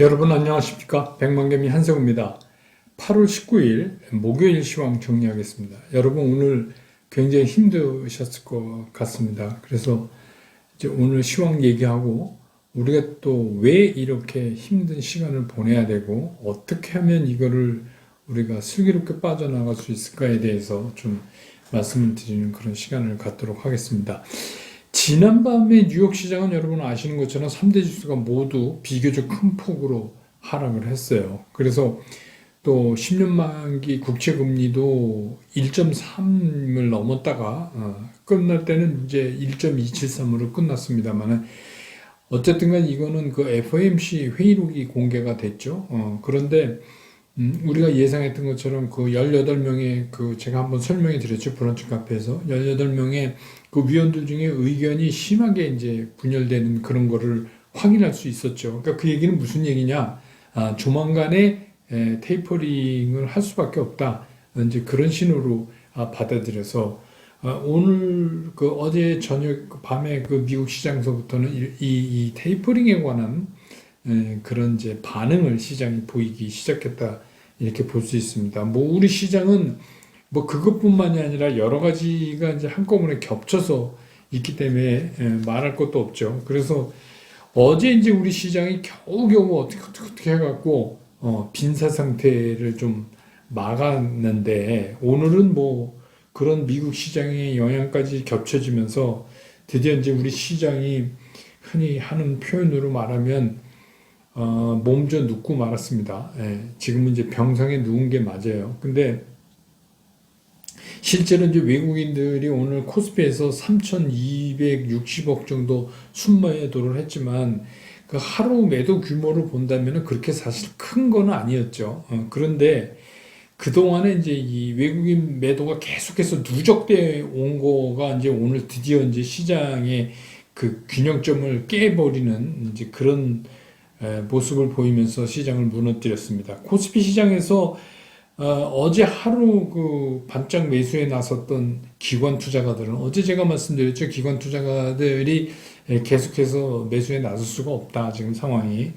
여러분 안녕하십니까? 백만개미 한세호입니다. 8월 19일 목요일 시황 정리하겠습니다. 여러분 오늘 굉장히 힘드셨을 것 같습니다. 그래서 이제 오늘 시황 얘기하고 우리가 또 왜 이렇게 힘든 시간을 보내야 되고 어떻게 하면 이거를 우리가 슬기롭게 빠져나갈 수 있을까에 대해서 좀 말씀을 드리는 그런 시간을 갖도록 하겠습니다. 지난밤에 뉴욕 시장은 여러분 아시는 것처럼 3대 지수가 모두 비교적 큰 폭으로 하락을 했어요. 그래서 또 10년 만기 국채 금리도 1.3을 넘었다가 끝날 때는 이제 1.273으로 끝났습니다만 어쨌든 간 이거는 그 FOMC 회의록이 공개가 됐죠. 그런데 우리가 예상했던 것처럼 그 18명의 그 제가 한번 설명해 드렸죠. 브런치 카페에서 18명의 그 위원들 중에 의견이 심하게 이제 분열되는 그런 거를 확인할 수 있었죠. 그러니까 그 얘기는 무슨 얘기냐? 조만간에 테이퍼링을 할 수밖에 없다. 이제 그런 신호로 받아들여서 오늘 그 어제 저녁 그 밤에 그 미국 시장에서부터는 이 테이퍼링에 관한 그런 이제 반응을 시장이 보이기 시작했다 이렇게 볼 수 있습니다. 뭐 우리 시장은 뭐 그것뿐만이 아니라 여러 가지가 이제 한꺼번에 겹쳐서 있기 때문에 말할 것도 없죠. 그래서 어제 이제 우리 시장이 겨우겨우 어떻게 해갖고 빈사 상태를 좀 막았는데 오늘은 뭐 그런 미국 시장의 영향까지 겹쳐지면서 드디어 이제 우리 시장이 흔히 하는 표현으로 말하면 몸져 눕고 말았습니다. 지금은 이제 병상에 누운 게 맞아요. 근데 실제로 이제 외국인들이 오늘 코스피에서 3,260억 정도 순매도를 했지만 그 하루 매도 규모를 본다면 그렇게 사실 큰 거는 아니었죠. 그런데 그동안에 이제 이 외국인 매도가 계속해서 누적돼 온 거가 이제 오늘 드디어 이제 시장의 그 균형점을 깨버리는 이제 그런 모습을 보이면서 시장을 무너뜨렸습니다. 코스피 시장에서 어제 하루 그 반짝 매수에 나섰던 기관 투자가들은 어제 제가 말씀드렸죠. 기관 투자가들이 계속해서 매수에 나설 수가 없다. 지금 상황이.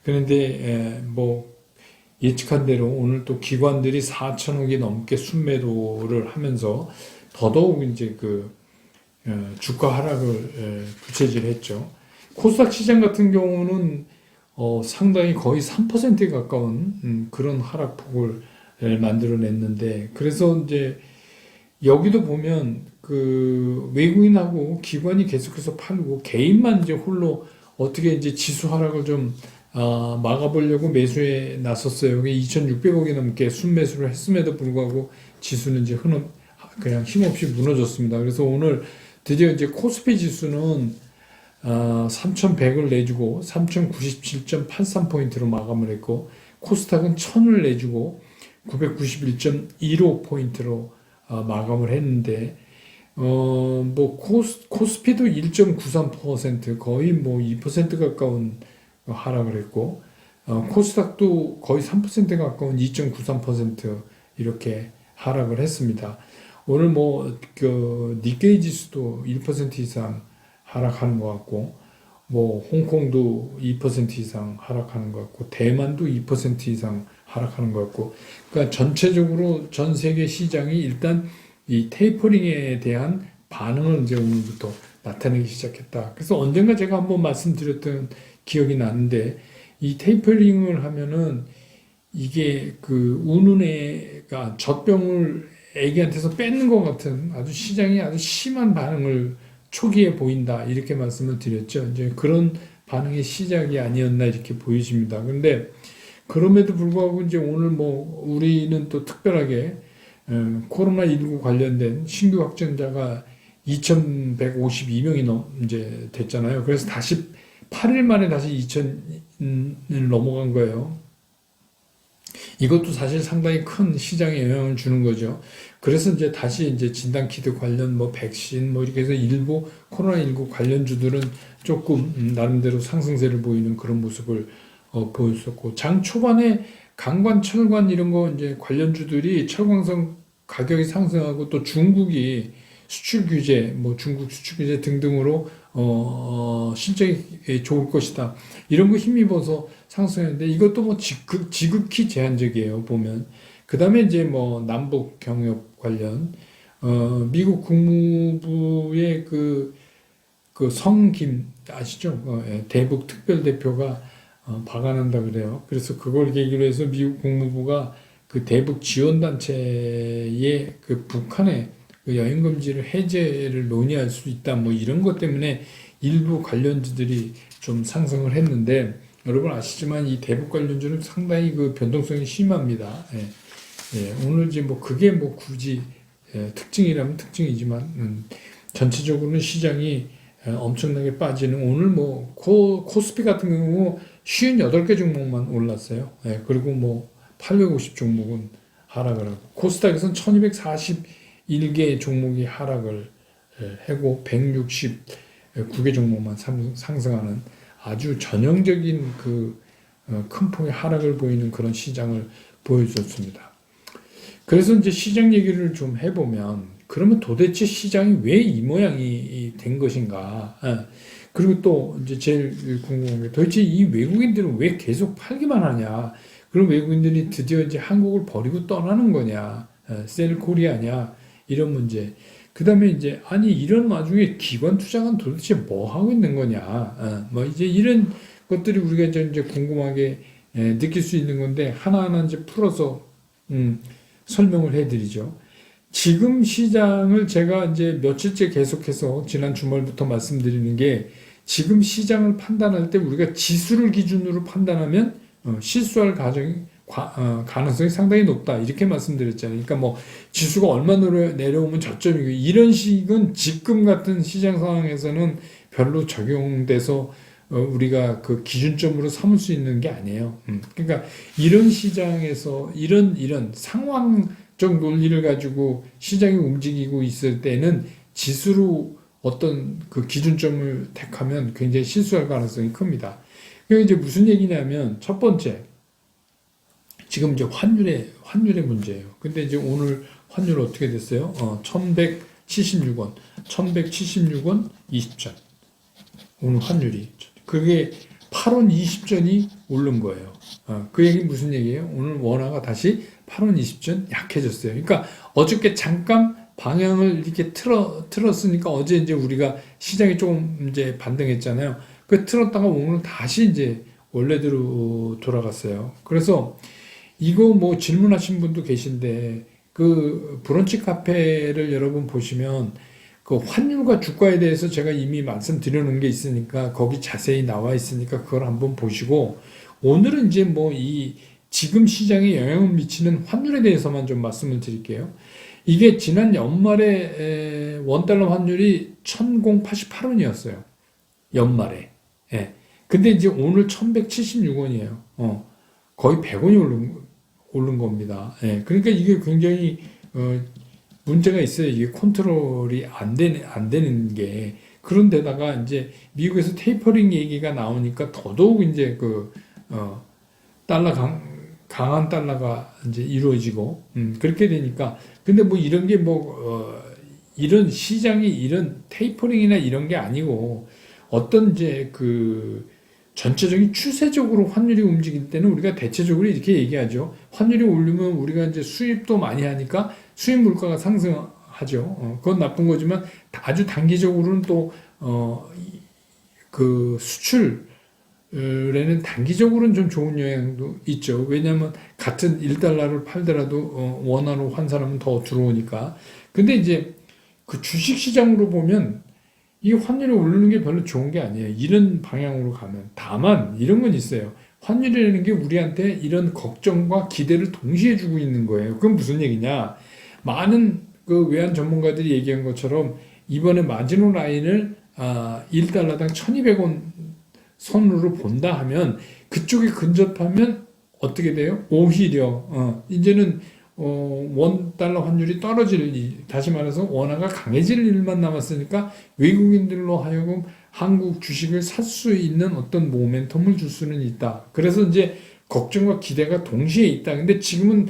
그런데 뭐 예측한 대로 오늘 또 기관들이 4천억이 넘게 순매도를 하면서 더더욱 이제 그 주가 하락을 부채질했죠. 코스닥 시장 같은 경우는 상당히 거의 3%에 가까운 그런 하락폭을 만들어냈는데 그래서 이제 여기도 보면 그 외국인하고 기관이 계속해서 팔고 개인만 이제 홀로 어떻게 이제 지수 하락을 좀 막아보려고 매수에 나섰어요. 2,600억이 넘게 순매수를 했음에도 불구하고 지수는 이제 그냥 힘없이 무너졌습니다. 그래서 오늘 드디어 이제 코스피 지수는 3,100을 내주고 3,097.83포인트로 마감을 했고 코스닥은 1,000을 내주고 991.15포인트로 마감을 했는데 뭐 코스피도 1.93% 거의 뭐 2% 가까운 하락을 했고 코스닥도 거의 3% 가까운 2.93% 이렇게 하락을 했습니다. 오늘 뭐 그 니케이 지수도 1% 이상 하락하는 것 같고 뭐 홍콩도 2% 이상 하락하는 것 같고 대만도 2% 이상 하락하는 것 같고 그러니까 전체적으로 전 세계 시장이 일단 이 테이퍼링에 대한 반응을 이제 오늘부터 나타내기 시작했다. 그래서 언젠가 제가 한번 말씀드렸던 기억이 나는데 이 테이퍼링을 하면은 이게 그 운운애가 젖병을 애기한테서 뺏는 것 같은 아주 시장이 아주 심한 반응을 초기에 보인다 이렇게 말씀을 드렸죠. 이제 그런 반응의 시작이 아니었나 이렇게 보여집니다. 그런데 그럼에도 불구하고 이제 오늘 뭐 우리는 또 특별하게 코로나19 관련된 신규 확진자가 2,152명이 이제 됐잖아요. 그래서 다시 8일 만에 다시 2,000을 넘어간 거예요. 이것도 사실 상당히 큰 시장에 영향을 주는 거죠. 그래서 이제 다시 이제 진단키트 관련 뭐 백신 뭐 이렇게 해서 일부 코로나19 관련주들은 조금 나름대로 상승세를 보이는 그런 모습을 보였었고 장 초반에 강관, 철관 이런 거 이제 관련주들이 철광석 가격이 상승하고 또 중국이 수출 규제, 뭐 중국 수출 규제 등등으로 실적이 좋을 것이다. 이런 거 힘입어서 상승했는데 이것도 뭐 지극히 제한적이에요, 보면. 그 다음에 이제 뭐 남북 경협 관련, 미국 국무부의 그 성김 아시죠? 대북 특별대표가 박아난다 그래요. 그래서 그걸 계기로 해서 미국 국무부가 그 대북 지원단체의 그 북한의 그 여행금지를 해제를 논의할 수 있다. 뭐 이런 것 때문에 일부 관련주들이 좀 상승을 했는데 여러분 아시지만 이 대북 관련주는 상당히 그 변동성이 심합니다. 오늘 이제 뭐 그게 뭐 굳이 특징이라면 특징이지만 전체적으로는 시장이 엄청나게 빠지는 오늘 뭐 코스피 같은 경우 58개 종목만 올랐어요. 그리고 뭐 850 종목은 하락을 하고 코스닥에서는 1241개 종목이 하락을 하고 169개 종목만 상승하는 아주 전형적인 그 큰 폭의 하락을 보이는 그런 시장을 보여줬습니다. 그래서 이제 시장 얘기를 좀 해보면 그러면 도대체 시장이 왜 이 모양이 된 것인가? 그리고 또 이제 제일 궁금한 게 도대체 이 외국인들은 왜 계속 팔기만 하냐? 그럼 외국인들이 드디어 이제 한국을 버리고 떠나는 거냐? 셀 코리아냐? 이런 문제. 그 다음에 이제 아니 이런 와중에 기관 투자가 도대체 뭐 하고 있는 거냐? 뭐 이제 이런 것들이 우리가 이제 궁금하게 느낄 수 있는 건데 하나하나 이제 풀어서 설명을 해드리죠. 지금 시장을 제가 이제 며칠째 계속해서 지난 주말부터 말씀드리는 게 지금 시장을 판단할 때 우리가 지수를 기준으로 판단하면 실수할 가능성이 상당히 높다. 이렇게 말씀드렸잖아요. 그러니까 뭐 지수가 얼마 내려오면 저점이고 이런 식은 지금 같은 시장 상황에서는 별로 적용돼서 우리가 그 기준점으로 삼을 수 있는 게 아니에요. 그러니까 이런 시장에서 이런 상황적 논리를 가지고 시장이 움직이고 있을 때는 지수로 어떤 그 기준점을 택하면 굉장히 실수할 가능성이 큽니다. 그게 이제 무슨 얘기냐면 첫 번째 지금 이제 환율의 문제예요. 근데 이제 오늘 환율 어떻게 됐어요? 1176원, 1176원 20전. 오늘 환율이 그게 8원 20전이 오른 거예요. 그 얘기 무슨 얘기예요? 오늘 원화가 다시 8원 20전 약해졌어요. 그러니까 어저께 잠깐 방향을 이렇게 틀었으니까 어제 이제 우리가 시장이 조금 이제 반등했잖아요. 그 틀었다가 오늘 다시 이제 원래대로 돌아갔어요. 그래서 이거 뭐 질문하신 분도 계신데 그 브런치 카페를 여러분 보시면 그 환율과 주가에 대해서 제가 이미 말씀드려 놓은 게 있으니까 거기 자세히 나와 있으니까 그걸 한번 보시고 오늘은 이제 뭐 이 지금 시장에 영향을 미치는 환율에 대해서만 좀 말씀을 드릴게요. 이게 지난 연말에 원달러 환율이 1088원이었어요. 연말에. 근데 이제 오늘 1176원이에요. 거의 100원이 오른 겁니다. 그러니까 이게 굉장히 문제가 있어요. 이게 컨트롤이 안 되는 게. 그런데다가 이제 미국에서 테이퍼링 얘기가 나오니까 더더욱 이제 강한 달러가 이제 이루어지고, 그렇게 되니까. 근데 뭐 이런 게 이런 시장이 이런 테이퍼링이나 이런 게 아니고 어떤 이제 전체적인 추세적으로 환율이 움직일 때는 우리가 대체적으로 이렇게 얘기하죠. 환율이 오르면 우리가 이제 수입도 많이 하니까 수입 물가가 상승하죠. 그건 나쁜 거지만 아주 단기적으로는 또, 수출에는 단기적으로는 좀 좋은 영향도 있죠. 왜냐하면 같은 1달러를 팔더라도 원화로 환산하면 더 들어오니까. 근데 이제 그 주식 시장으로 보면 이 환율이 오르는 게 별로 좋은 게 아니에요. 이런 방향으로 가면. 다만 이런 건 있어요. 환율이라는 게 우리한테 이런 걱정과 기대를 동시에 주고 있는 거예요. 그건 무슨 얘기냐? 많은 그 외환 전문가들이 얘기한 것처럼 이번에 마지노 라인을 1달러당 1200원 선으로 본다 하면 그쪽에 근접하면 어떻게 돼요? 오히려 이제는 원달러 환율이 다시 말해서 원화가 강해질 일만 남았으니까 외국인들로 하여금 한국 주식을 살 수 있는 어떤 모멘텀을 줄 수는 있다. 그래서 이제 걱정과 기대가 동시에 있다. 근데 지금은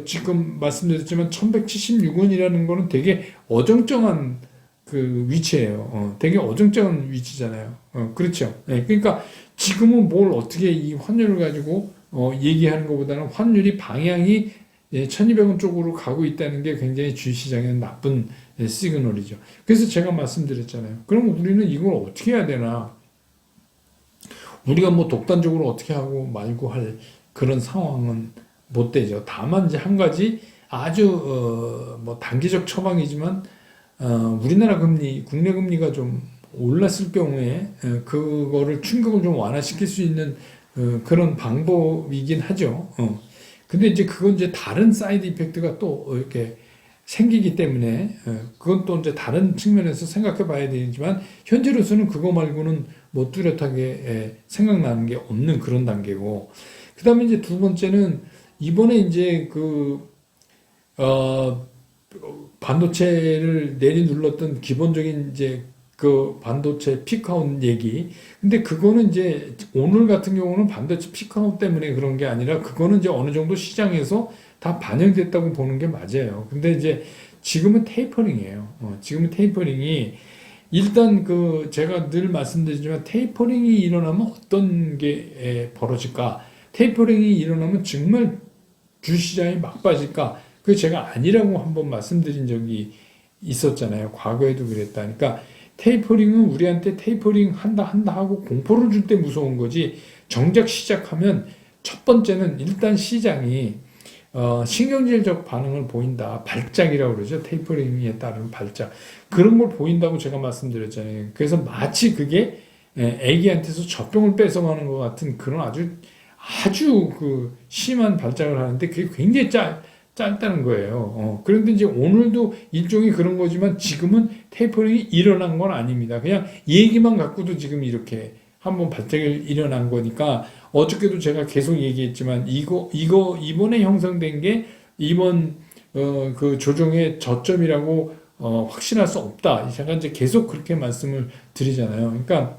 지금 말씀드렸지만 1176원이라는 거는 되게 어정쩡한 그 위치예요. 되게 어정쩡한 위치잖아요. 그렇죠. 네, 그러니까 지금은 뭘 어떻게 이 환율을 가지고 얘기하는 것보다는 환율이 방향이 1200원 쪽으로 가고 있다는 게 굉장히 주식시장에는 나쁜 시그널이죠. 그래서 제가 말씀드렸잖아요. 그럼 우리는 이걸 어떻게 해야 되나? 우리가 뭐 독단적으로 어떻게 하고 말고 할 그런 상황은 못 되죠. 다만 이제 한 가지 아주 뭐 단기적 처방이지만 우리나라 금리, 국내 금리가 좀 올랐을 경우에 그거를 충격을 좀 완화시킬 수 있는 그런 방법이긴 하죠. 근데 이제 그건 이제 다른 사이드 이펙트가 또 이렇게 생기기 때문에 그건 또 이제 다른 측면에서 생각해 봐야 되지만 현재로서는 그거 말고는 뭐 뚜렷하게 생각나는 게 없는 그런 단계고 그다음에 이제 두 번째는 이번에 이제 반도체를 내리눌렀던 기본적인 이제 그 반도체 피크아웃 얘기. 근데 그거는 이제 오늘 같은 경우는 반도체 피크아웃 때문에 그런 게 아니라 그거는 이제 어느 정도 시장에서 다 반영됐다고 보는 게 맞아요. 근데 이제 지금은 테이퍼링이에요. 지금은 테이퍼링이 일단 그 제가 늘 말씀드리지만 테이퍼링이 일어나면 어떤 게 벌어질까? 테이퍼링이 일어나면 정말 주시장이 막 빠질까? 그 제가 아니라고 한번 말씀드린 적이 있었잖아요. 과거에도 그랬다. 그러니까 테이퍼링은 우리한테 테이퍼링 한다 하고 공포를 줄 때 무서운 거지. 정작 시작하면 첫 번째는 일단 시장이 신경질적 반응을 보인다. 발작이라고 그러죠. 테이퍼링에 따른 발작. 그런 걸 보인다고 제가 말씀드렸잖아요. 그래서 마치 그게 애기한테서 젖병을 뺏어가는 것 같은 그런 아주 그 심한 발작을 하는데 그게 굉장히 짧다는 거예요. 그런데 이제 오늘도 일종의 그런 거지만 지금은 테이퍼링이 일어난 건 아닙니다. 그냥 얘기만 갖고도 지금 이렇게 한번 발작이 일어난 거니까 어저께도 제가 계속 얘기했지만 이번에 형성된 게 이번 그 조정의 저점이라고 확신할 수 없다. 제가 이제 계속 그렇게 말씀을 드리잖아요. 그러니까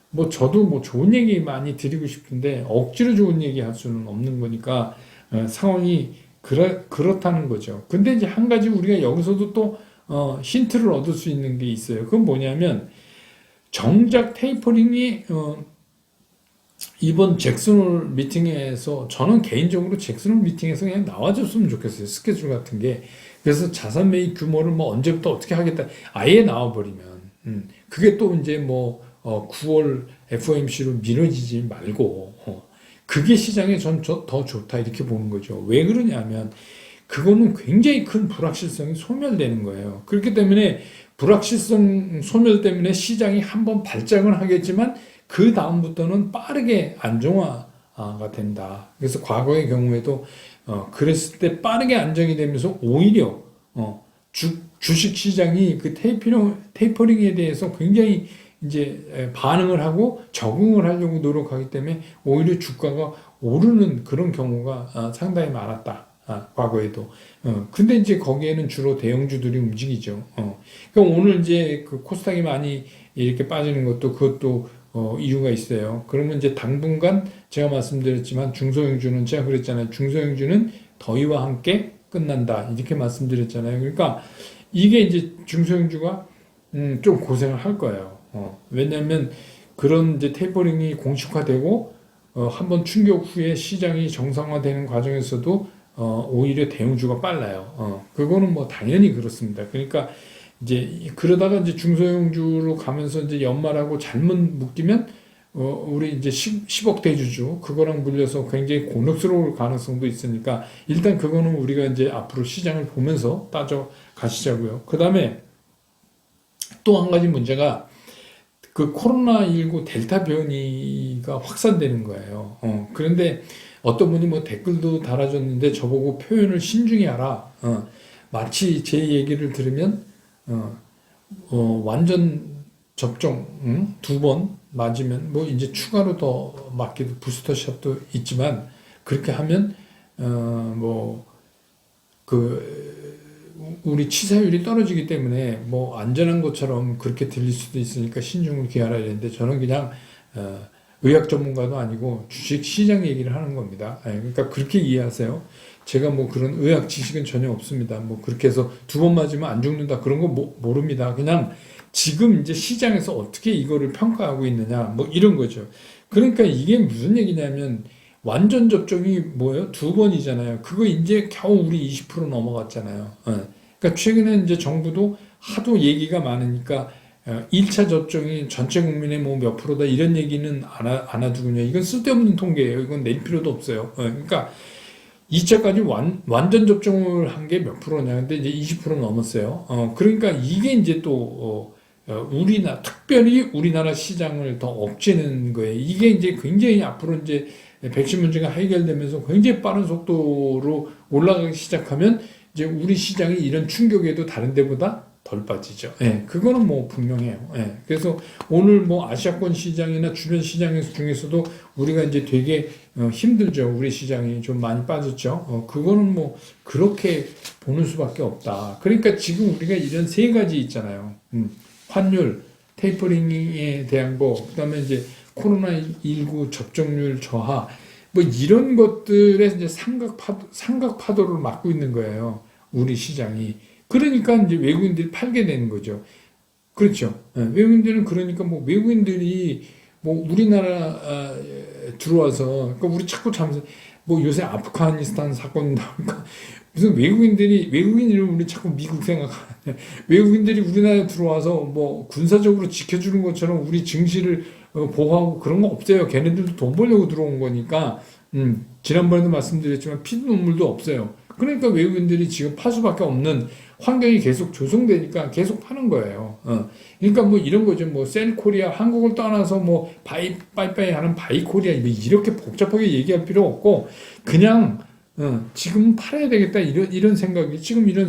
뭐 저도 뭐 좋은 얘기 많이 드리고 싶은데 억지로 좋은 얘기 할 수는 없는 거니까 상황이 그렇다는 거죠. 근데 이제 한 가지 우리가 여기서도 또 힌트를 얻을 수 있는 게 있어요. 그건 뭐냐면 정작 테이퍼링이 이번 잭슨홀 미팅에서 저는 개인적으로 잭슨홀 미팅에서 그냥 나와줬으면 좋겠어요. 스케줄 같은 게. 그래서 자산 매입 규모를 뭐 언제부터 어떻게 하겠다 아예 나와버리면 그게 또 이제 뭐 9월 FOMC로 미뤄지지 말고 그게 시장에 전 더 좋다 이렇게 보는 거죠. 왜 그러냐면 그거는 굉장히 큰 불확실성이 소멸되는 거예요. 그렇기 때문에 불확실성 소멸 때문에 시장이 한번 발작은 하겠지만 그 다음부터는 빠르게 안정화가 된다. 그래서 과거의 경우에도 그랬을 때 빠르게 안정이 되면서 오히려 주식 시장이 그 테이퍼링에 대해서 굉장히 이제 반응을 하고 적응을 하려고 노력하기 때문에 오히려 주가가 오르는 그런 경우가 상당히 많았다. 과거에도. 근데 이제 거기에는 주로 대형주들이 움직이죠. 그러니까 오늘 이제 그 코스닥이 많이 이렇게 빠지는 그것도 이유가 있어요. 그러면 이제 당분간 제가 말씀드렸지만 중소형주는 제가 그랬잖아요. 중소형주는 더위와 함께 끝난다. 이렇게 말씀드렸잖아요. 그러니까 이게 이제 중소형주가 좀 고생을 할 거예요. 왜냐하면 그런 이제 테이퍼링이 공식화되고 한번 충격 후에 시장이 정상화되는 과정에서도 오히려 대형주가 빨라요. 그거는 뭐 당연히 그렇습니다. 그러니까 이제 그러다가 이제 중소형주로 가면서 이제 연말하고 잘못 묶이면 우리 이제 10억 대주주 그거랑 물려서 굉장히 곤혹스러울 가능성도 있으니까 일단 그거는 우리가 이제 앞으로 시장을 보면서 따져 가시자고요. 그 다음에 또 한 가지 문제가 그 코로나19 델타 변이가 확산되는 거예요. 그런데 어떤 분이 뭐 댓글도 달아줬는데 저보고 표현을 신중히 하라. 마치 제 얘기를 들으면 완전 접종 2번 맞으면 뭐 이제 추가로 더 맞기도 부스터샷도 있지만 그렇게 하면 우리 치사율이 떨어지기 때문에 뭐 안전한 것처럼 그렇게 들릴 수도 있으니까 신중을 기하라 이랬는데 저는 그냥 의학 전문가도 아니고 주식 시장 얘기를 하는 겁니다. 그러니까 그렇게 이해하세요. 제가 뭐 그런 의학 지식은 전혀 없습니다. 뭐 그렇게 해서 2번 맞으면 안 죽는다 그런 거 모릅니다. 그냥 지금 이제 시장에서 어떻게 이거를 평가하고 있느냐 뭐 이런 거죠. 그러니까 이게 무슨 얘기냐면 완전 접종이 뭐예요? 2번이잖아요. 그거 이제 겨우 우리 20% 넘어갔잖아요. 그러니까 최근에 이제 정부도 하도 얘기가 많으니까 1차 접종이 전체 국민의 뭐 몇 프로다 이런 얘기는 안 하더군요. 이건 쓸데없는 통계예요. 이건 낼 필요도 없어요. 그러니까 2차까지 완전 접종을 한 게 몇 프로냐. 근데 이제 20% 넘었어요. 그러니까 이게 이제 또, 특별히 우리나라 시장을 더 억제는 거예요. 이게 이제 굉장히 앞으로 이제 백신 문제가 해결되면서 굉장히 빠른 속도로 올라가기 시작하면 이제 우리 시장이 이런 충격에도 다른 데보다 덜 빠지죠. 그거는 뭐 분명해요. 그래서 오늘 뭐 아시아권 시장이나 주변 시장 중에서도 우리가 이제 되게 힘들죠. 우리 시장이 좀 많이 빠졌죠. 그거는 뭐 그렇게 보는 수밖에 없다. 그러니까 지금 우리가 이런 세 가지 있잖아요. 환율, 테이퍼링에 대한 거, 그다음에 이제 코로나19 접종률 저하, 뭐 이런 것들에 이제 삼각파도를 맞고 있는 거예요. 우리 시장이. 그러니까 이제 외국인들이 팔게 되는 거죠. 그렇죠. 외국인들은 그러니까 뭐 외국인들이 뭐 우리나라 들어와서 그러니까 우리 자꾸 뭐 요새 아프가니스탄 사건 나오니까 무슨 외국인들이 우리 자꾸 미국 생각하네. 외국인들이 우리나라에 들어와서 뭐 군사적으로 지켜주는 것처럼 우리 증시를 보호하고 그런 거 없어요. 걔네들도 돈 벌려고 들어온 거니까. 지난번에도 말씀드렸지만 피도 눈물도 없어요. 그러니까 외국인들이 지금 팔 수밖에 없는 환경이 계속 조성되니까 계속 파는 거예요. 그러니까 뭐 이런 거죠. 뭐 셀코리아, 한국을 떠나서 뭐 빠이빠이 하는 바이코리아, 이렇게 복잡하게 얘기할 필요 없고, 그냥, 지금 팔아야 되겠다. 이런 생각이, 지금 이런,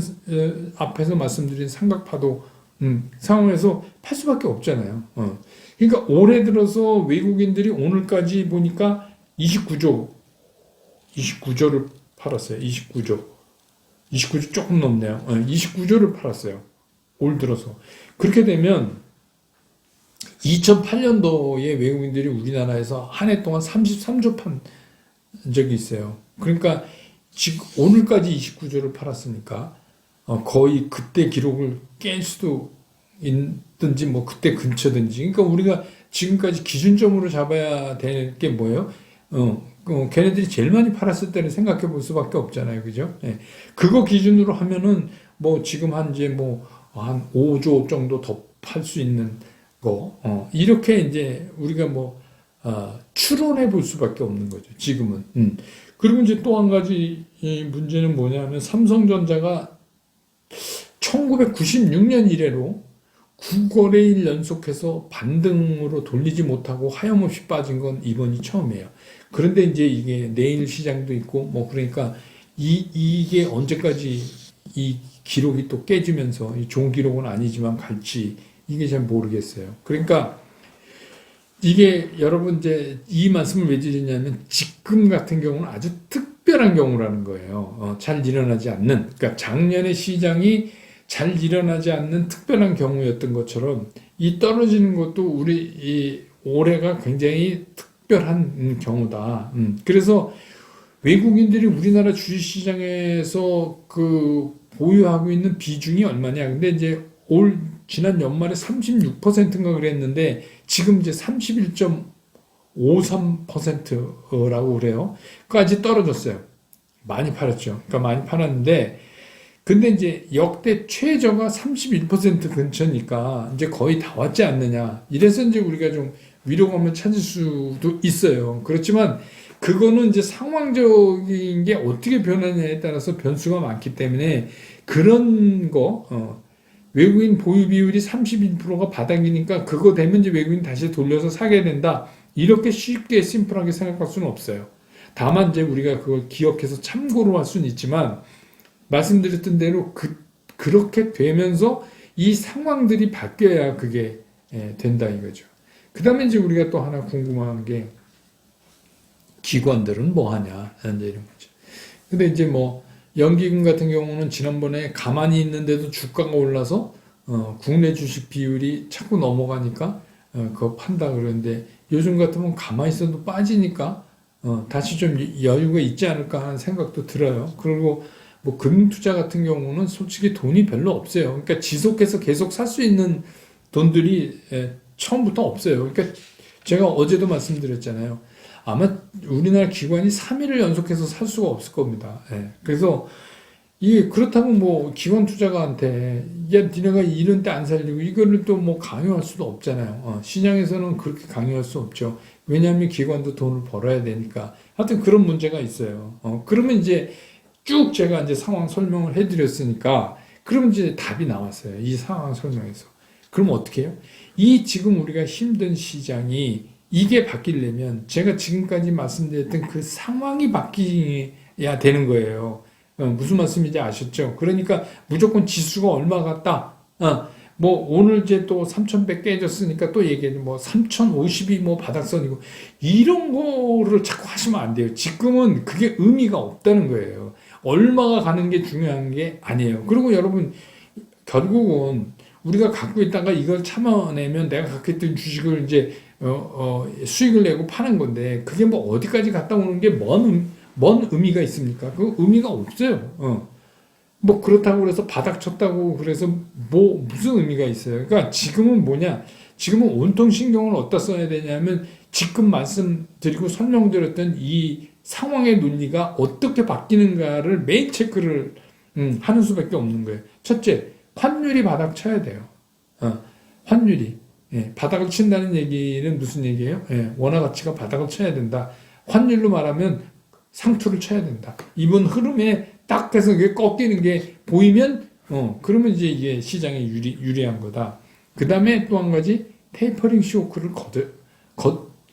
앞에서 말씀드린 삼각파도, 상황에서 팔 수밖에 없잖아요. 그러니까 올해 들어서 외국인들이 오늘까지 보니까 29조를 팔았어요. 29조 조금 넘네요. 29조를 팔았어요. 올 들어서. 그렇게 되면 2008년도에 외국인들이 우리나라에서 한 해 동안 33조 판 적이 있어요. 그러니까 지금 오늘까지 29조를 팔았으니까 거의 그때 기록을 깰 수도 있든지 뭐 그때 근처든지. 그러니까 우리가 지금까지 기준점으로 잡아야 될 게 뭐예요? 걔네들이 제일 많이 팔았을 때는 생각해 볼 수밖에 없잖아요. 그죠? 그거 기준으로 하면은, 뭐, 지금 한 5조 정도 더 팔 수 있는 거, 이렇게 이제 우리가 추론해 볼 수밖에 없는 거죠. 지금은. 그리고 이제 또 한 가지 이 문제는 뭐냐면, 삼성전자가 1996년 이래로 9거래일 연속해서 반등으로 돌리지 못하고 하염없이 빠진 건 이번이 처음이에요. 그런데 이제 이게 내일 시장도 있고 뭐 그러니까 이게 언제까지 이 기록이 또 깨지면서 좋은 기록은 아니지만 갈지 이게 잘 모르겠어요. 그러니까 이게 여러분 이제 이 말씀을 왜 드리냐면 지금 같은 경우는 아주 특별한 경우라는 거예요. 잘 일어나지 않는, 그러니까 작년에 시장이 잘 일어나지 않는 특별한 경우였던 것처럼 이 떨어지는 것도 우리 이 올해가 굉장히 특별한 경우다. 그래서 외국인들이 우리나라 주식시장에서 그 보유하고 있는 비중이 얼마냐. 근데 이제 지난 연말에 36%인가 그랬는데 지금 이제 31.53%라고 그래요. 까지 떨어졌어요. 많이 팔았죠. 그러니까 많이 팔았는데 근데 이제 역대 최저가 31% 근처니까 이제 거의 다 왔지 않느냐. 이래서 이제 우리가 좀 위로감을 찾을 수도 있어요. 그렇지만 그거는 이제 상황적인 게 어떻게 변하냐에 따라서 변수가 많기 때문에 그런 거, 외국인 보유 비율이 31%가 바닥이니까 그거 되면 이제 외국인 다시 돌려서 사게 된다. 이렇게 쉽게 심플하게 생각할 수는 없어요. 다만 이제 우리가 그걸 기억해서 참고로 할 수는 있지만 말씀드렸던 대로 그렇게 되면서 이 상황들이 바뀌어야 그게 된다 이거죠. 그 다음에 이제 우리가 또 하나 궁금한 게 기관들은 뭐 하냐 이제 이런 거죠. 근데 이제 뭐 연기금 같은 경우는 지난번에 가만히 있는데도 주가가 올라서 국내 주식 비율이 자꾸 넘어가니까 그거 판다 그러는데 요즘 같으면 가만히 있어도 빠지니까 다시 좀 여유가 있지 않을까 하는 생각도 들어요. 그리고 뭐 금융투자 같은 경우는 솔직히 돈이 별로 없어요. 그러니까 지속해서 계속 살 수 있는 돈들이 처음부터 없어요. 그러니까 제가 어제도 말씀드렸잖아요. 아마 우리나라 기관이 3일을 연속해서 살 수가 없을 겁니다. 그래서 이게 그렇다고 뭐 기관 투자가한테 야 니네가 이런 때 안 살리고 이거를 또 뭐 강요할 수도 없잖아요. 시장에서는 그렇게 강요할 수 없죠. 왜냐하면 기관도 돈을 벌어야 되니까. 하여튼 그런 문제가 있어요. 그러면 이제 쭉 제가 이제 상황 설명을 해드렸으니까 그러면 이제 답이 나왔어요. 이 상황 설명에서. 그럼 어떻게 해요? 이 지금 우리가 힘든 시장이 이게 바뀌려면 제가 지금까지 말씀드렸던 그 상황이 바뀌어야 되는 거예요. 무슨 말씀인지 아셨죠? 그러니까 무조건 지수가 얼마 같다. 뭐 오늘 이제 또 3,100 깨졌으니까 또 얘기해. 뭐 3,050이 뭐 바닥선이고 이런 거를 자꾸 하시면 안 돼요. 지금은 그게 의미가 없다는 거예요. 얼마가 가는 게 중요한 게 아니에요. 그리고 여러분 결국은 우리가 갖고 있다가 이걸 참아내면 내가 갖고 있던 주식을 이제 수익을 내고 파는 건데 그게 뭐 어디까지 갔다 오는 게 뭔 의미가 있습니까? 그 의미가 없어요. 뭐 그렇다고 그래서 바닥 쳤다고 그래서 뭐 무슨 의미가 있어요? 그러니까 지금은 뭐냐? 지금은 온통 신경을 어디다 써야 되냐면 지금 말씀드리고 설명드렸던 이 상황의 논리가 어떻게 바뀌는가를 매일 체크를 하는 수밖에 없는 거예요. 첫째, 환율이 바닥 쳐야 돼요. 환율이. 바닥을 친다는 얘기는 무슨 얘기예요? 원화 가치가 바닥을 쳐야 된다. 환율로 말하면 상투를 쳐야 된다. 이번 흐름에 딱 돼서 그게 꺾이는 게 보이면, 그러면 이제 이게 시장에 유리한 거다. 그 다음에 또 한 가지, 테이퍼링 쇼크를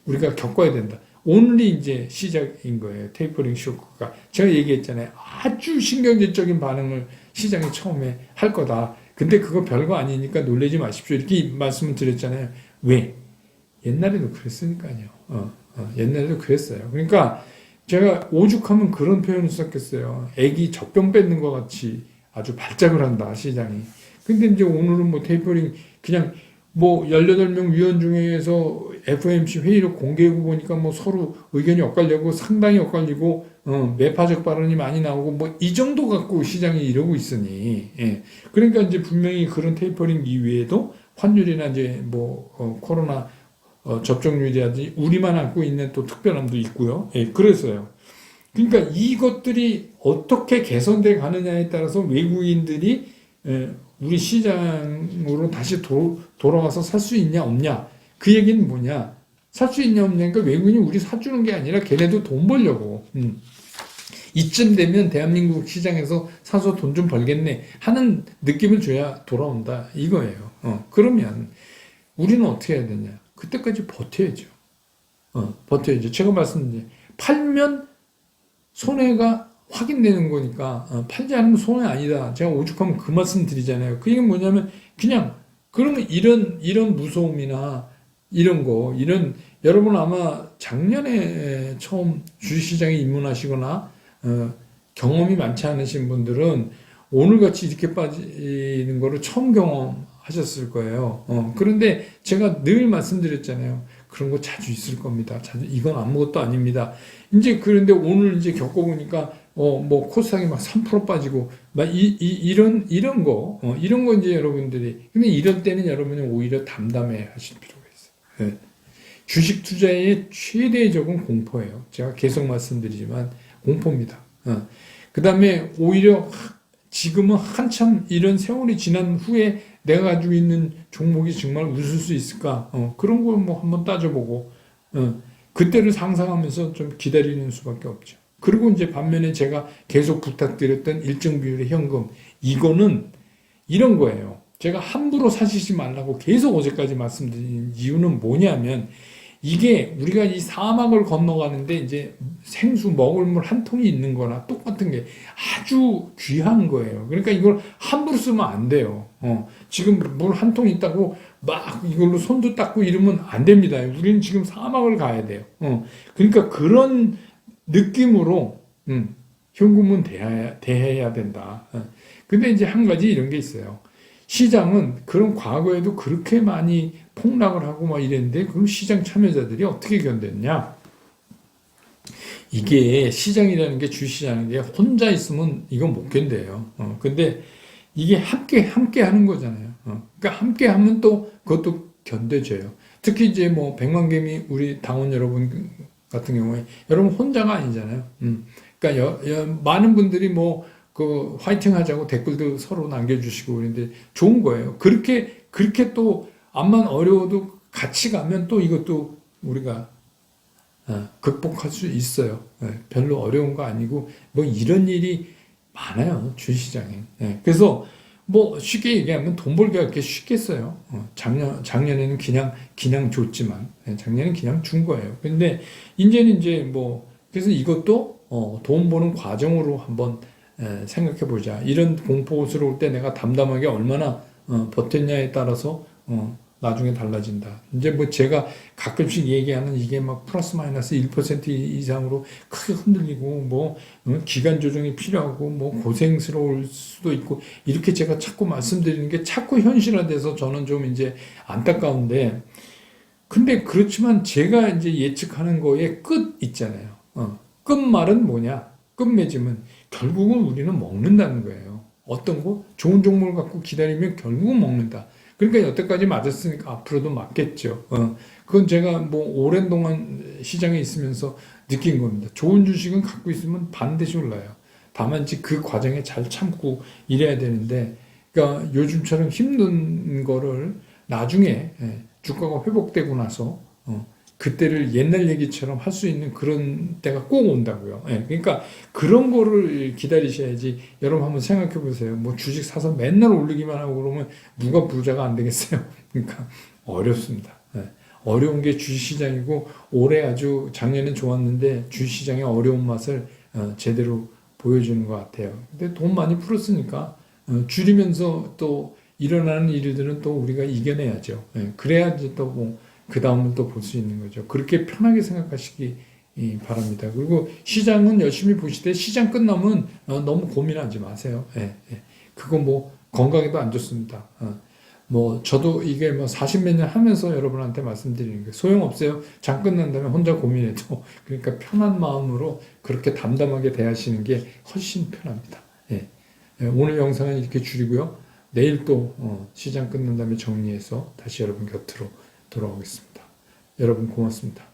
우리가 겪어야 된다. 오늘이 이제 시작인 거예요. 테이퍼링 쇼크가. 제가 얘기했잖아요. 아주 신경질적인 반응을 시장이 처음에 할 거다. 근데 그거 별거 아니니까 놀라지 마십시오. 이렇게 말씀을 드렸잖아요. 왜? 옛날에도 그랬으니까요. 옛날에도 그랬어요. 그러니까 제가 오죽하면 그런 표현을 썼겠어요. 애기 젖병 뺏는 것 같이 아주 발작을 한다, 시장이. 근데 이제 오늘은 뭐 테이퍼링 그냥 뭐 18명 위원 중에서 FOMC 회의를 공개하고 보니까 뭐 서로 의견이 엇갈리고 상당히 엇갈리고 매파적 발언이 많이 나오고 뭐 이 정도 갖고 시장이 이러고 있으니 그러니까 이제 분명히 그런 테이퍼링 이외에도 환율이나 이제 뭐 코로나 접종률이라든지 우리만 안고 있는 또 특별함도 있고요. 그래서요. 그러니까 이것들이 어떻게 개선돼 가느냐에 따라서 외국인들이 우리 시장으로 다시 돌아와서 살 수 있냐 없냐 그 얘기는 뭐냐 살 수 있냐 없냐니까 외국인이 우리 사주는 게 아니라 걔네도 돈 벌려고 이쯤 되면 대한민국 시장에서 사서 돈 좀 벌겠네 하는 느낌을 줘야 돌아온다 이거예요. 그러면 우리는 어떻게 해야 되냐 그때까지 버텨야죠. 버텨야죠. 제가 말씀드린 팔면 손해가 확인되는 거니까 팔지 않으면 손해 아니다. 제가 오죽하면 그 말씀 드리잖아요. 그 얘기는 뭐냐면 그냥 그러면 이런 무서움이나 여러분 아마 작년에 처음 주식시장에 입문하시거나 경험이 많지 않으신 분들은 오늘같이 이렇게 빠지는 거를 처음 경험하셨을 거예요. 그런데 제가 늘 말씀드렸잖아요. 그런 거 자주 있을 겁니다. 이건 아무것도 아닙니다. 이제 그런데 오늘 이제 겪어보니까 뭐 코스닥이 막 3% 빠지고 막 이런 거 이제 여러분들이 근데 이럴 때는 여러분이 오히려 담담해 하실 필요가 있어요. 주식 투자의 최대의 적은 공포예요. 제가 계속 말씀드리지만 공포입니다. 그 다음에 오히려 지금은 한참 이런 세월이 지난 후에 내가 가지고 있는 종목이 정말 웃을 수 있을까? 그런 걸 뭐 한번 따져보고, 그때를 상상하면서 좀 기다리는 수밖에 없죠. 그리고 이제 반면에 제가 계속 부탁드렸던 일정 비율의 현금, 이거는 이런 거예요. 제가 함부로 사시지 말라고 계속 어제까지 말씀드린 이유는 뭐냐면, 이게 우리가 이 사막을 건너가는데 이제 생수 먹을 물 한 통이 있는 거나 똑같은 게 아주 귀한 거예요. 그러니까 이걸 함부로 쓰면 안 돼요. 지금 물 한 통 있다고 막 이걸로 손도 닦고 이러면 안 됩니다. 우리는 지금 사막을 가야 돼요. 그러니까 그런 느낌으로 현금은 대해야 된다. 근데 이제 한 가지 이런 게 있어요. 시장은 그런 과거에도 그렇게 많이 폭락을 하고 막 이랬는데 그럼 시장 참여자들이 어떻게 견뎠냐? 이게 시장이라는 게 주시장인 게 혼자 있으면 이건 못 견뎌요. 근데 이게 함께 하는 거잖아요. 그러니까 함께 하면 또 그것도 견뎌져요. 특히 이제 뭐 백만개미 우리 당원 여러분 같은 경우에 여러분 혼자가 아니잖아요. 그러니까 많은 분들이 뭐 그 화이팅 하자고 댓글도 서로 남겨주시고 그런데 좋은 거예요. 그렇게 또 암만 어려워도 같이 가면 또 이것도 우리가 극복할 수 있어요. 별로 어려운 거 아니고 뭐 이런 일이 많아요 주시장에. 그래서 뭐 쉽게 얘기하면 돈 벌기가 그렇게 쉽겠어요. 작년에는 그냥 줬지만 작년엔 그냥 준 거예요. 근데 이제는 이제 뭐 그래서 이것도 돈 버는 과정으로 한번 생각해 보자. 이런 공포스러울 때 내가 담담하게 얼마나 버텼냐에 따라서 나중에 달라진다. 이제 뭐 제가 가끔씩 얘기하는 이게 막 플러스 마이너스 1% 이상으로 크게 흔들리고 뭐 기간 조정이 필요하고 뭐 고생스러울 수도 있고 이렇게 제가 자꾸 말씀드리는 게 자꾸 현실화돼서 저는 좀 이제 안타까운데 근데 그렇지만 제가 이제 예측하는 거에 끝 있잖아요. 끝말은 뭐냐? 끝맺음은 결국은 우리는 먹는다는 거예요. 어떤 거? 좋은 종목을 갖고 기다리면 결국은 먹는다. 그러니까 여태까지 맞았으니까 앞으로도 맞겠죠. 그건 제가 뭐 오랜 동안 시장에 있으면서 느낀 겁니다. 좋은 주식은 갖고 있으면 반드시 올라요. 다만 이제 그 과정에 잘 참고 이래야 되는데, 그러니까 요즘처럼 힘든 거를 나중에 주가가 회복되고 나서 그때를 옛날 얘기처럼 할 수 있는 그런 때가 꼭 온다고요. 그러니까 그런 거를 기다리셔야지. 여러분 한번 생각해 보세요. 뭐 주식 사서 맨날 올리기만 하고 그러면 누가 부자가 안 되겠어요? 그러니까 어렵습니다. 어려운 게 주식시장이고 올해 아주 작년엔 좋았는데 주식시장의 어려운 맛을 제대로 보여주는 것 같아요. 근데 돈 많이 풀었으니까 줄이면서 또 일어나는 일들은 또 우리가 이겨내야죠. 그래야지 또 뭐 그 다음은 또 볼 수 있는 거죠. 그렇게 편하게 생각하시기 바랍니다. 그리고 시장은 열심히 보시되 시장 끝나면 너무 고민하지 마세요. 그거 뭐 건강에도 안 좋습니다. 뭐 저도 이게 뭐 40몇 년 하면서 여러분한테 말씀드리는 게 소용없어요. 장 끝난 다음에 혼자 고민해도. 그러니까 편한 마음으로 그렇게 담담하게 대하시는 게 훨씬 편합니다. 오늘 영상은 이렇게 줄이고요. 내일 또 시장 끝난 다음에 정리해서 다시 여러분 곁으로 돌아오겠습니다. 여러분 고맙습니다.